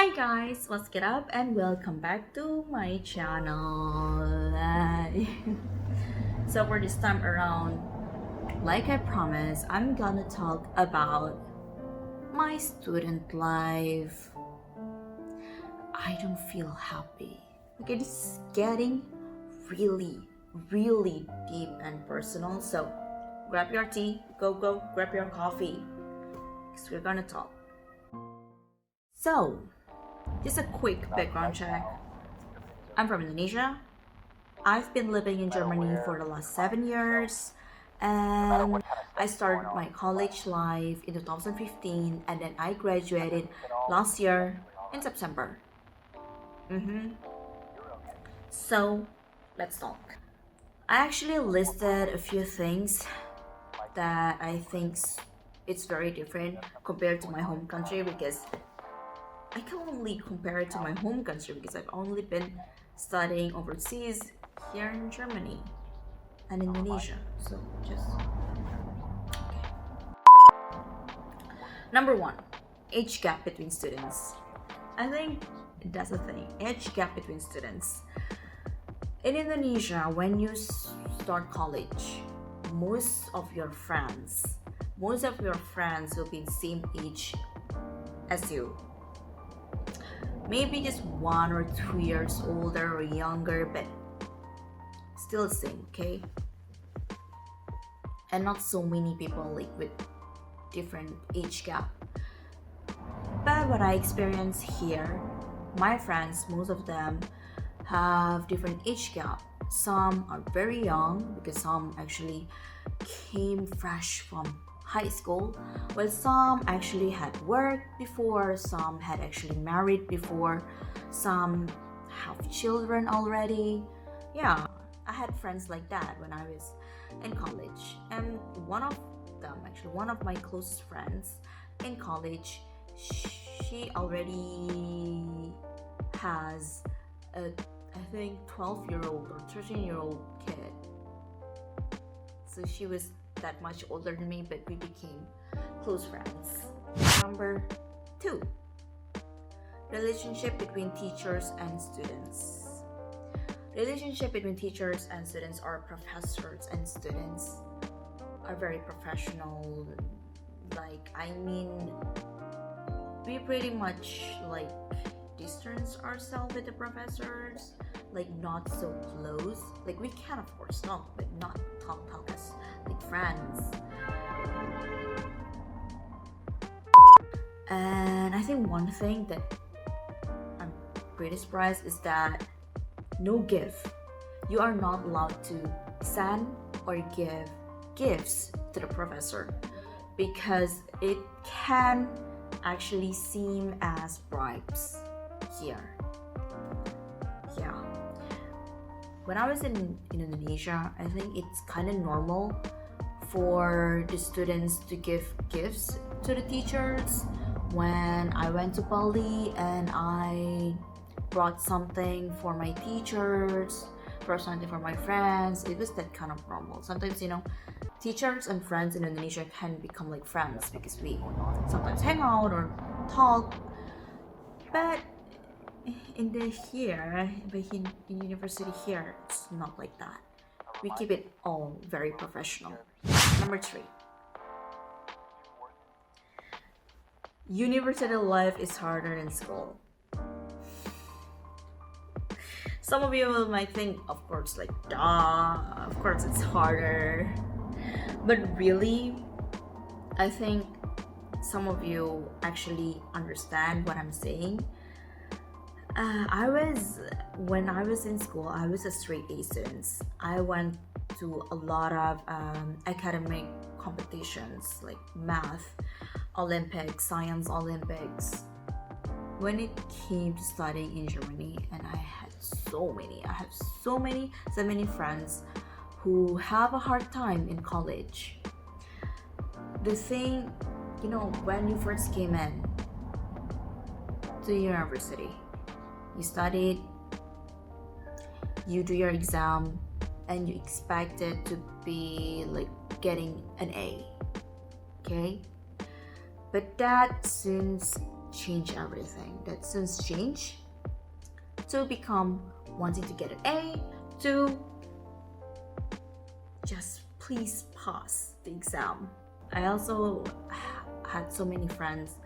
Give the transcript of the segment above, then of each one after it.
Hi guys, what's get up and welcome back to my channel. So for this time around, like I promised, I'm gonna talk about my student life. I don't feel happy. Okay, this is getting really deep and personal. So grab your tea, go, grab your coffee, because we're gonna talk. So, just a quick background check. I'm from Indonesia. I've been living in Germany for the last 7 years, and I started my college life in 2015, and then I graduated last year in September. So, let's talk. I actually listed a few things that I think it's very different compared to my home country, because I can only compare it to my home country because I've only been studying overseas here in Germany and Indonesia. So just okay. Number one, age gap between students. I think that's the thing. Age gap between students. In Indonesia, when you start college, most of your friends will be the same age as you. Maybe just 1 or 2 years older or younger, but still the same, okay? And not so many people like with different age gap. But what I experience here, my friends, most of them have different age gap. Some are very young because some actually came fresh from high school, while some actually had worked before, some had actually married before, some have children already. Yeah, I had friends like that when I was in college, and one of my closest friends in college, she already has a, I think, 12-year-old or 13-year-old kid. So she was that much older than me, but we became close friends. Number 2, relationship between teachers and students. Relationship between teachers and students, or professors and students, are very professional. We pretty much distance ourselves with the professors, not so close. We can of course talk, but not talk as friends. And I think one thing that I'm pretty surprised is that no gift. You are not allowed to send or give gifts to the professor, because it can actually seem as bribes here. Yeah. When I was in Indonesia, I think it's kind of normal for the students to give gifts to the teachers. When I went to Bali and I brought something for my teachers, brought something for my friends, it was that kind of normal. Sometimes, teachers and friends in Indonesia can become like friends because we sometimes hang out or talk. But in university here, it's not like that. We keep it all very professional. Number 3, university life is harder than school. Some of you might think, of course, of course it's harder. But really, I think some of you actually understand what I'm saying. When I was in school, I was a straight A student. I went to a lot of academic competitions like math Olympics, science Olympics. When it came to studying in Germany, and I have so many friends who have a hard time in college. The thing, when you first came in to university, you studied, you do your exam, and you expect it to be getting an A, okay? But that soon changed everything. That since change to become wanting to get an A to just please pass the exam. I also had so many friends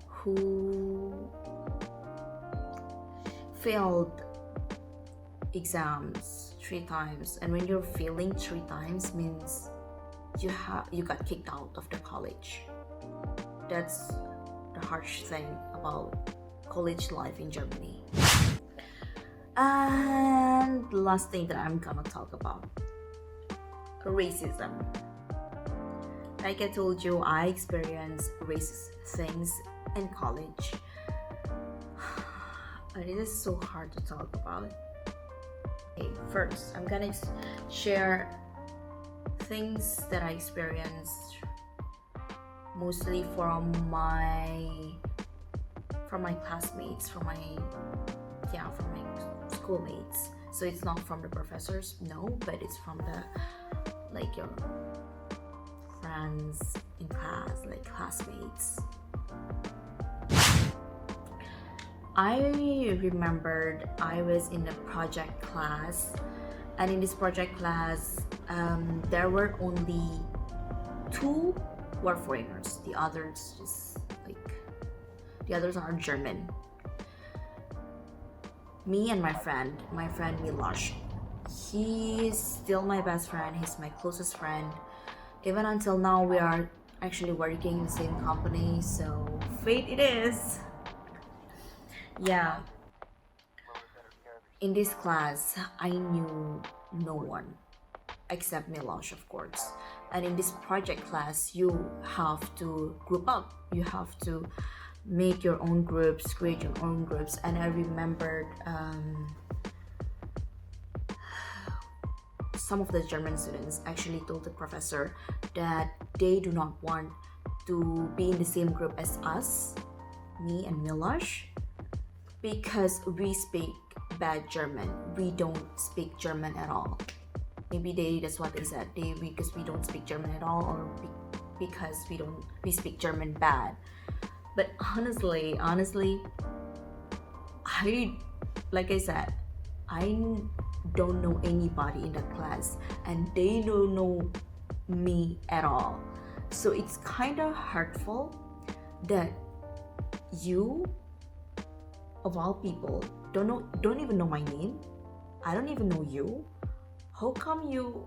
who failed exams 3 times, and when you're failing 3 times means you got kicked out of the college. That's the harsh thing about college life in Germany. And the last thing that I'm gonna talk about, racism. Like I told you, I experienced racist things in college. But it is so hard to talk about. Okay, first, I'm gonna share things that I experienced mostly from my classmates, from my schoolmates. So it's not from the professors, no, but it's from your friends in class, like classmates. I remembered I was in a project class, and in this project class there were only 2 who are foreigners. The others are German. Me and my friend Milosh. He's still my best friend. He's my closest friend. Even until now, we are actually working in the same company. So fate it is. Yeah. In this class, I knew no one except Milosh, of course. And in this project class, you have to group up. You have to make your own groups, create your own groups. And I remembered some of the German students actually told the professor that they do not want to be in the same group as us, me and Milosh, because we speak bad German. We don't speak German at all. Maybe that's what they said. Because we don't speak German at all, or because we speak German bad. But honestly, like I said, I don't know anybody in that class, and they don't know me at all. So it's kind of hurtful that you, of all people, don't even know my name. I don't even know you. How come you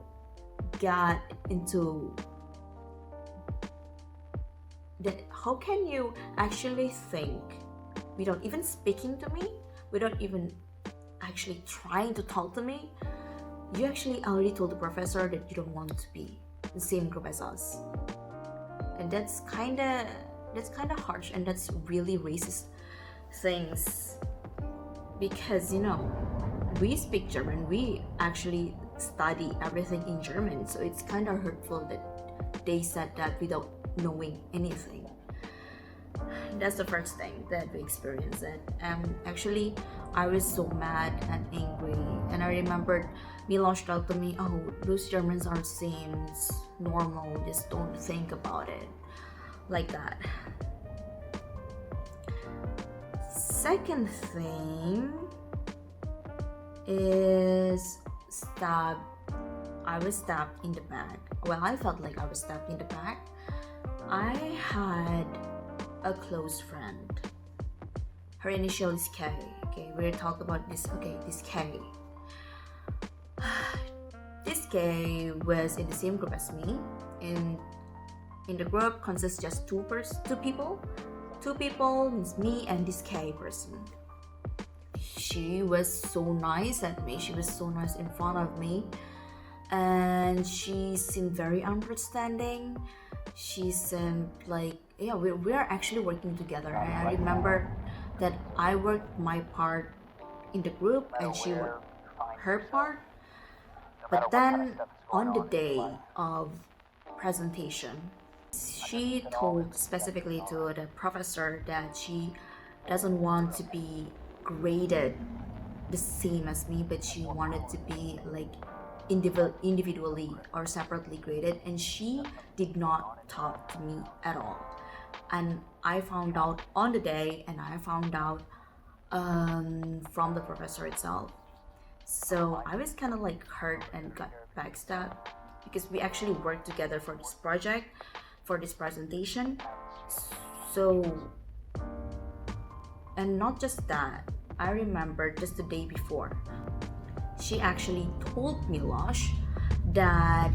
got into that? How can you actually think without even speaking to me, without even actually trying to talk to me? You actually already told the professor that you don't want to be in the same group as us, and that's kind of harsh, and that's really racist things, because we speak German, we actually study everything in German, so it's kind of hurtful that they said that without knowing anything. That's the first thing that we experienced it. Actually, I was so mad and angry, and I remembered Milosh told to me, "Oh, those Germans are the same, it's normal, just don't think about it," like that. Second thing is I was stabbed in the back. Well, I felt like I was stabbed in the back. I had a close friend. Her initial is K. Okay, we'll talk about this. Okay, this K. This K was in the same group as me. In the group consists just two people. 2 people means me and this K person. She was so nice at me. She was so nice in front of me, and she seemed very understanding. She seemed like, yeah, we are actually working together. And I remember that I worked my part in the group and she worked her part. But then on the day of presentation, she told specifically to the professor that she doesn't want to be graded the same as me, but she wanted to be like individually or separately graded, and she did not talk to me at all. and I found out on the day, and I found out from the professor itself. So I was kind of like hurt and got backstabbed because we actually worked together for this project, for this presentation. So, and not just that, I remember just the day before, she actually told me, Lush, that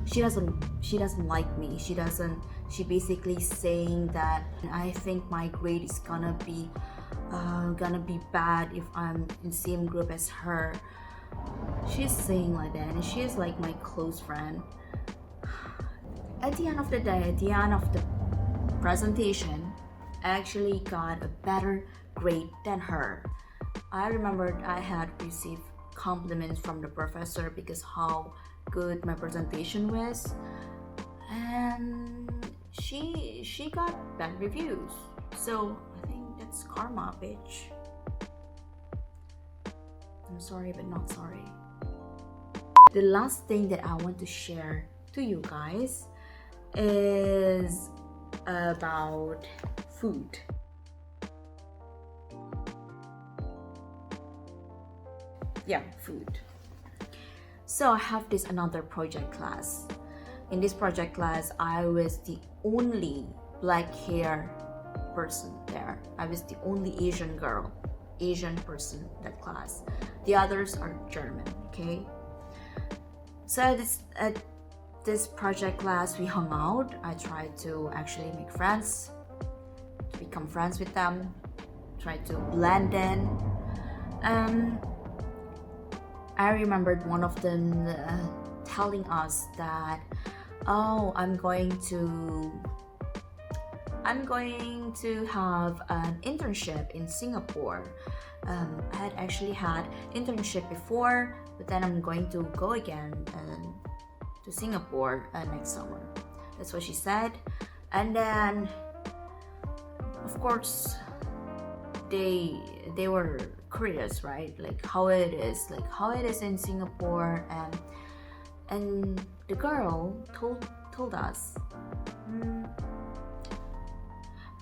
she doesn't like me. She basically saying that I think my grade is gonna be bad if I'm in the same group as her. She's saying like that, and she's like my close friend. At the end of the day, at the end of the presentation, I actually got a better grade than her. I remembered I had received compliments from the professor because how good my presentation was, and she got bad reviews. So I think that's karma, bitch. I'm sorry, but not sorry. The last thing that I want to share to you guys is about food. Yeah, food. So I have this another project class. In this project class, I was the only black hair person there. I was the only Asian person in that class. The others are German, okay? So at this project class, we hung out. I tried to actually make friends, to become friends with them, tried to blend in. I remembered one of them telling us that, oh, I'm going to have an internship in Singapore. I had actually had internship before, but then I'm going to go again to Singapore next summer. That's what she said. And then, of course, they were curious, right? Like how it is in Singapore, and the girl told us,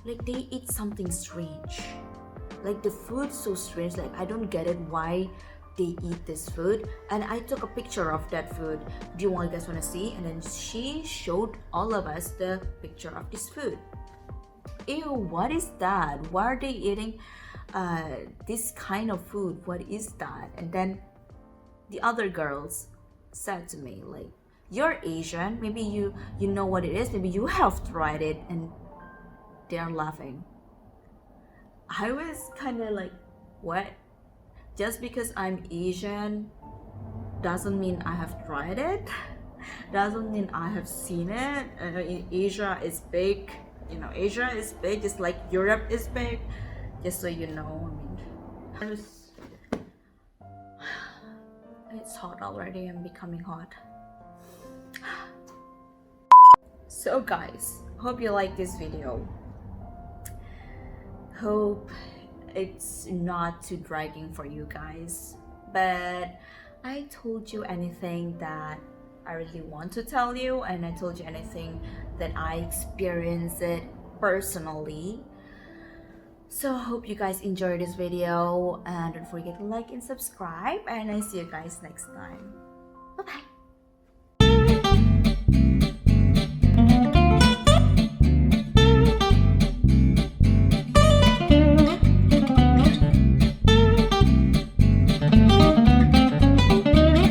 like they eat something strange. Like the food's so strange. Like I don't get it why they eat this food. And I took a picture of that food. Do you guys want to see? And then she showed all of us the picture of this food. Ew, what is that? Why are they eating this kind of food? What is that? And then the other girls said to me, like, you're Asian, maybe you know what it is, maybe you have tried it. And they're laughing. I was kind of like, what? Just because I'm Asian doesn't mean I have tried it, doesn't mean I have seen it. Asia is big, Asia is big, just like Europe is big, just so you know. I mean, it's hot already. I'm becoming hot. So guys, hope you like this video. Hope it's not too dragging for you guys, but I told you anything that I really want to tell you, and I told you anything that I experienced it personally. So I hope you guys enjoyed this video, and don't forget to like and subscribe, and I see you guys next time.